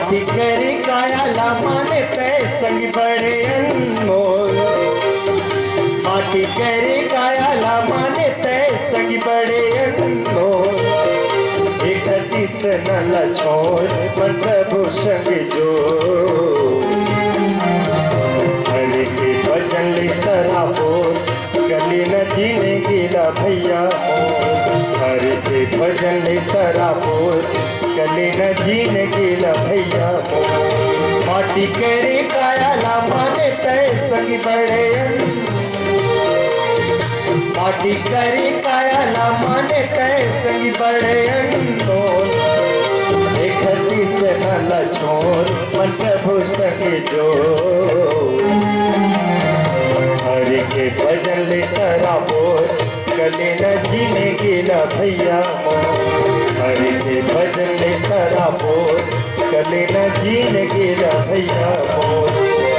पाटी करी कायाला माने ते संग बड़े अनमोल पाटी करी कायाला माने ते संग बड़े अनमोल एक तीस नला छोड़ पर प्रभु संग जो हरे के भजन लिखरा बोल गली न जीने गिला भैया हरे के भजन लिखरा बोल गली न जीने गिला भैया पाटी करे कायाला माने ते संग बड़े पाटी करे कायाला माने ते संग बड़े अनमोल एक तीस नला छोड़ मन प्रभु संग जो हरि के भजन लेकर बोल गले न जीने गिला भैया हरि के भजन लेकर बोल गले न जीने गिला भैया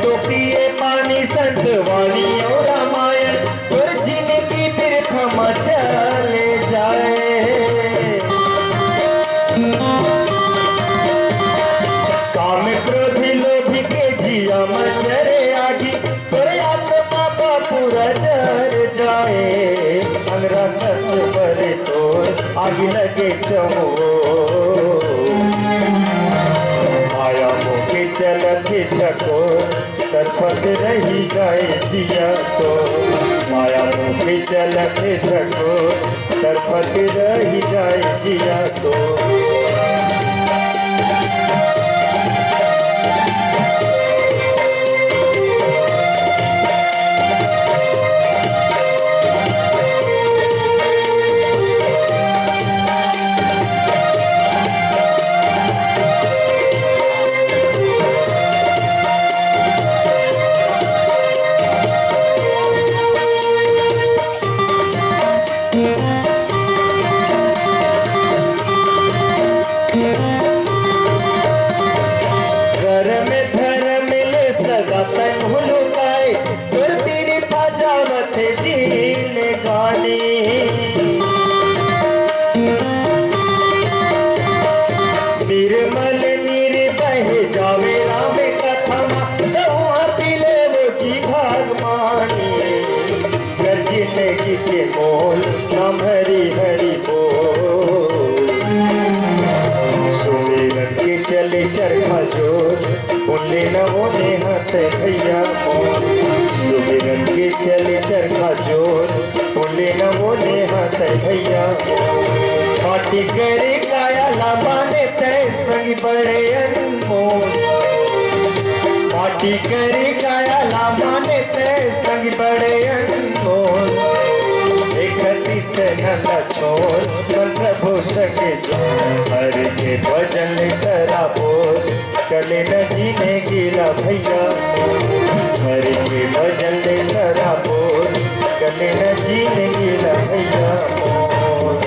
तो पिए पानी संत वाणी और रामायण और जिंदगी फिर थमा चले जाए काम क्रोध लोभ के जिया मचरे आगी और आत्मा का पूरा जर जाए अंगरा सस बरे तो आग लगे चमो माया मोके चलते चको तरफत रही जाए सिया तो माया मोके चलते चको तरफत रही जाए सिया तो घर में धर्म मिले सदा तन भुलुकाए तो तेरी बजावत जीने गाने निर्मल निर्भय जावे राम कथा पीले वो की भागमानी कर जिंदगी के मोल नाम हरि हरि बोल सुमिरन के चले चरखा जोर उन्हें न होने हाथ भैया सुमिरन के चले चरखा जोर उन्हें न होने हाथ भैया पाटी करे कायाला माने ते संग बड़े अनमोल पाटी करे कायाला माने ते संग बड़े अनमोल नला छोड़ मन प्रभु सके हरि के भजन करा बोल गले न जीने गिला भैया हरि के भजन करा बोल गले न जीने गिला भैया